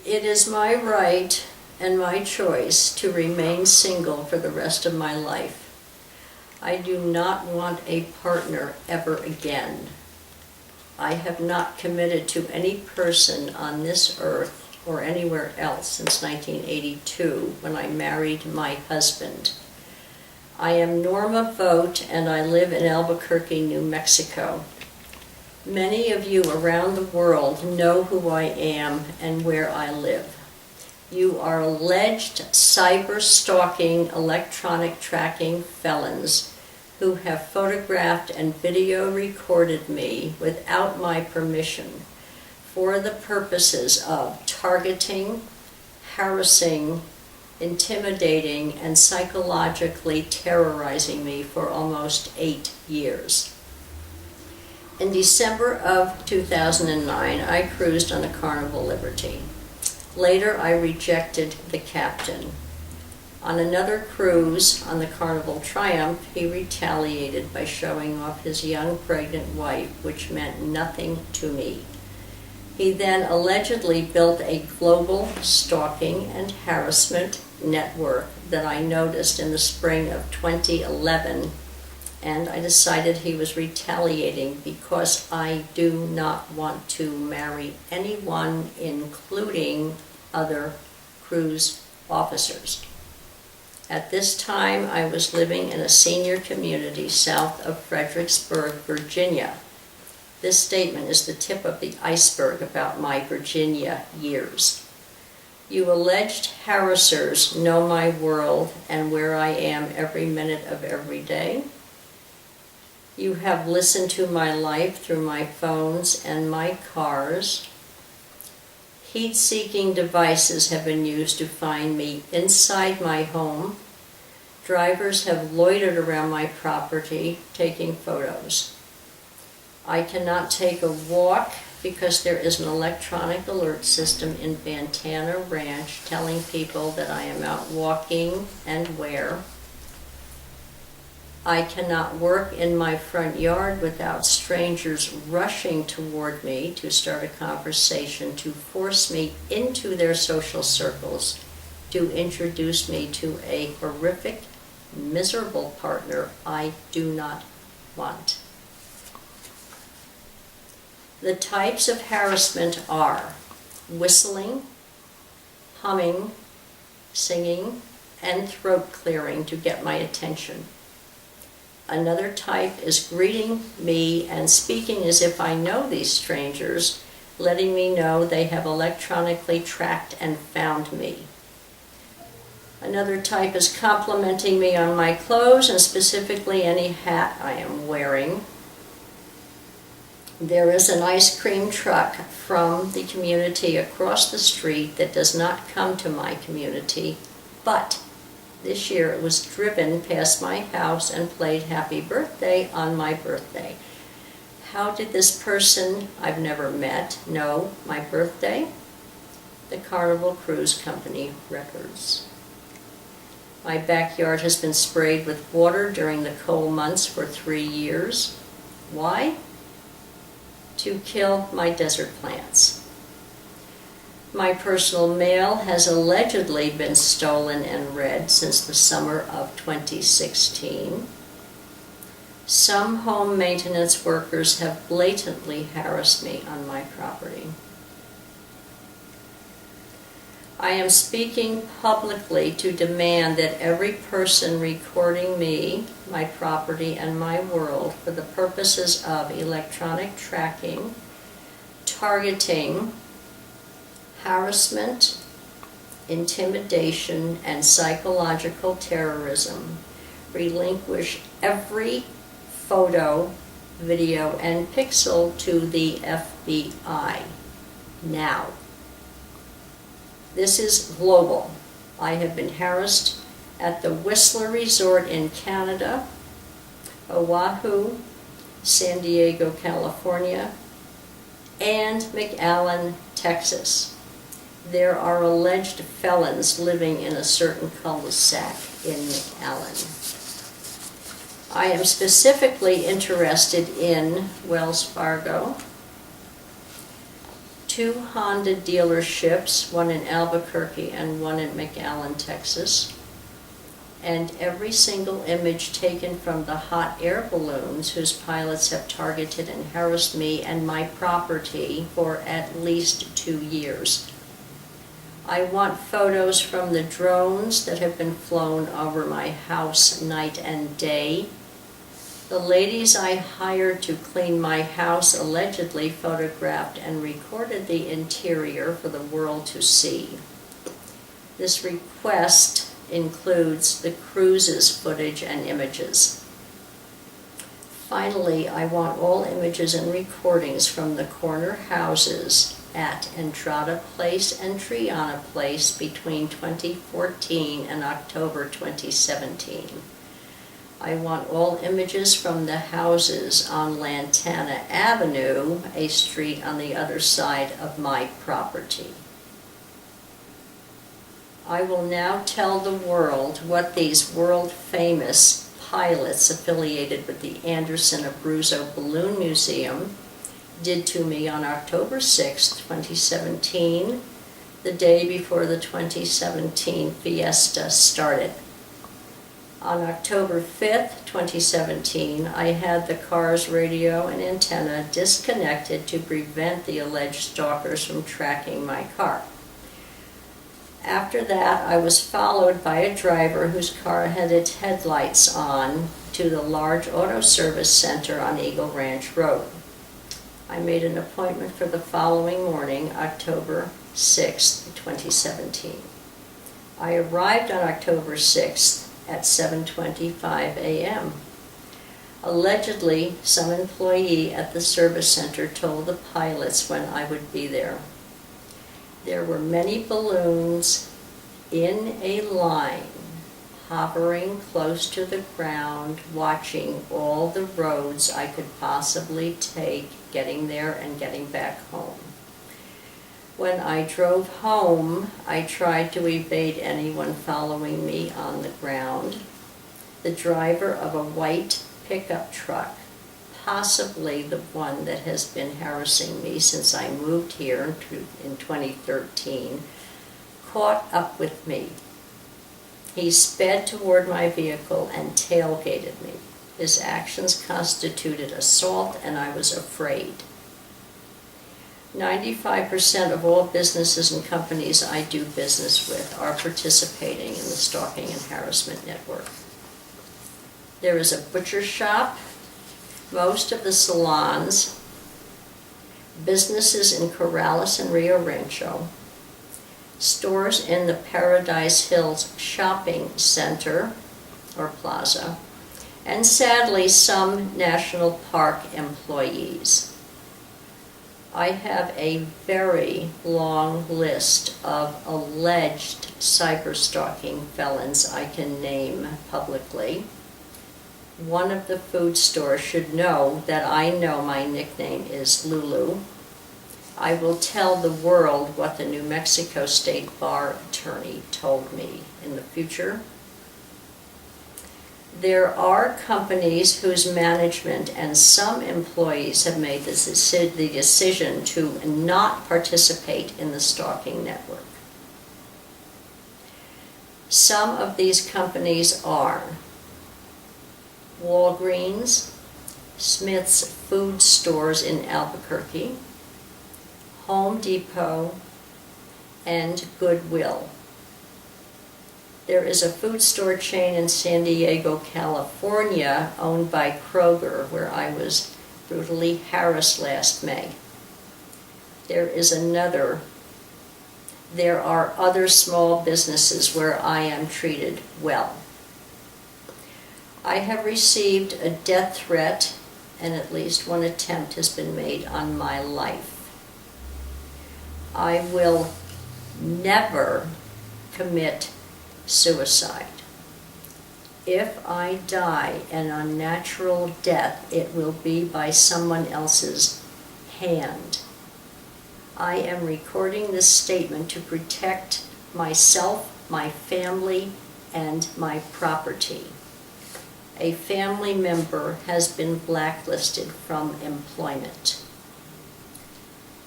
It is my right and my choice to remain single for the rest of my life. I do not want a partner ever again. I have not committed to any person on this earth or anywhere else since 1982 when I married my husband. I am Norma Vogt and I live in Albuquerque, New Mexico. Many of you around the world know who I am and where I live. You are alleged cyber-stalking electronic tracking felons who have photographed and video recorded me without my permission for the purposes of targeting, harassing, intimidating, and psychologically terrorizing me for almost 8 years. In December of 2009, I cruised on the Carnival Liberty. Later, I rejected the captain. On another cruise on the Carnival Triumph, he retaliated by showing off his young pregnant wife, which meant nothing to me. He then allegedly built a global stalking and harassment network that I noticed in the spring of 2011, and I decided he was retaliating because I do not want to marry anyone, including other cruise officers. At this time, I was living in a senior community south of Fredericksburg, Virginia. This statement is the tip of the iceberg about my Virginia years. You alleged harassers know my world and where I am every minute of every day. You have listened to my life through my phones and my cars. Heat-seeking devices have been used to find me inside my home. Drivers have loitered around my property taking photos. I cannot take a walk because there is an electronic alert system in Bantana Ranch telling people that I am out walking and where. I cannot work in my front yard without strangers rushing toward me to start a conversation, to force me into their social circles, to introduce me to a horrific, miserable partner I do not want. The types of harassment are whistling, humming, singing, and throat clearing to get my attention. Another type is greeting me and speaking as if I know these strangers, letting me know they have electronically tracked and found me. Another type is complimenting me on my clothes and specifically any hat I am wearing. There is an ice cream truck from the community across the street that does not come to my community, but this year it was driven past my house and played Happy Birthday on my birthday. How did this person I've never met know my birthday? The Carnival Cruise Company records. My backyard has been sprayed with water during the cold months for 3 years. Why? To kill my desert plants. My personal mail has allegedly been stolen and read since the summer of 2016. Some home maintenance workers have blatantly harassed me on my property. I am speaking publicly to demand that every person recording me, my property, and my world for the purposes of electronic tracking, targeting, harassment, intimidation, and psychological terrorism relinquish every photo, video, and pixel to the FBI now. This is global. I have been harassed at the Whistler Resort in Canada, Oahu, San Diego, California, and McAllen, Texas. There are alleged felons living in a certain cul-de-sac in McAllen. I am specifically interested in Wells Fargo, 2 Honda dealerships, one in Albuquerque and one in McAllen, Texas. And every single image taken from the hot air balloons whose pilots have targeted and harassed me and my property for at least 2 years. I want photos from the drones that have been flown over my house night and day. The ladies I hired to clean my house allegedly photographed and recorded the interior for the world to see. This request includes the cruises footage and images. Finally, I want all images and recordings from the corner houses at Entrada Place and Triana Place between 2014 and October 2017. I want all images from the houses on Lantana Avenue, a street on the other side of my property. I will now tell the world what these world-famous pilots affiliated with the Anderson Abruzzo Balloon Museum did to me on October 6, 2017, the day before the 2017 fiesta started. On October 5th, 2017, I had the car's radio and antenna disconnected to prevent the alleged stalkers from tracking my car. After that, I was followed by a driver whose car had its headlights on to the large auto service center on Eagle Ranch Road. I made an appointment for the following morning, October 6, 2017. I arrived on October 6th at 7:25 a.m. Allegedly, some employee at the service center told the pilots when I would be there. There were many balloons in a line, hovering close to the ground, watching all the roads I could possibly take, getting there and getting back home. When I drove home, I tried to evade anyone following me on the ground. The driver of a white pickup truck, possibly the one that has been harassing me since I moved here in 2013, caught up with me. He sped toward my vehicle and tailgated me. His actions constituted assault, and I was afraid. 95% of all businesses and companies I do business with are participating in the stalking and harassment network. There is a butcher shop, most of the salons, businesses in Corrales and Rio Rancho, stores in the Paradise Hills Shopping Center or Plaza, and sadly some National Park employees. I have a very long list of alleged cyber-stalking felons I can name publicly. One of the food stores should know that I know my nickname is Lulu. I will tell the world what the New Mexico State Bar attorney told me in the future. There are companies whose management and some employees have made the decision to not participate in the stalking network. Some of these companies are Walgreens, Smith's Food Stores in Albuquerque, Home Depot, and Goodwill. There is a food store chain in San Diego, California, owned by Kroger, where I was brutally harassed last May. There are other small businesses where I am treated well. I have received a death threat, and at least one attempt has been made on my life. I will never commit suicide. If I die an unnatural death, it will be by someone else's hand. I am recording this statement to protect myself, my family, and my property. A family member has been blacklisted from employment.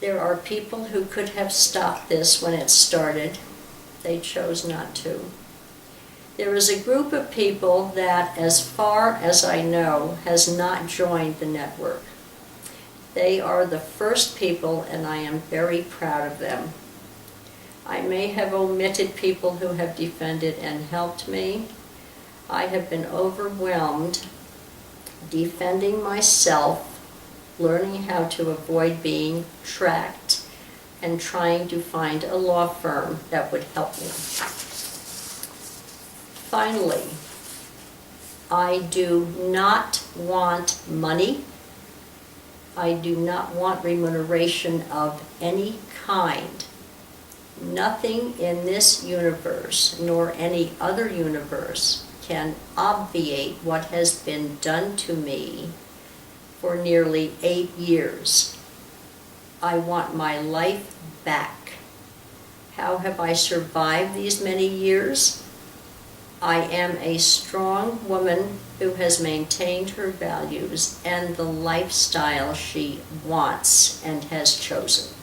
There are people who could have stopped this when it started. They chose not to. There is a group of people that, as far as I know, has not joined the network. They are the first people, and I am very proud of them. I may have omitted people who have defended and helped me. I have been overwhelmed defending myself, learning how to avoid being tracked, and trying to find a law firm that would help me. Finally, I do not want money. I do not want remuneration of any kind. Nothing in this universe, nor any other universe, can obviate what has been done to me for nearly 8 years. I want my life back. How have I survived these many years? I am a strong woman who has maintained her values and the lifestyle she wants and has chosen.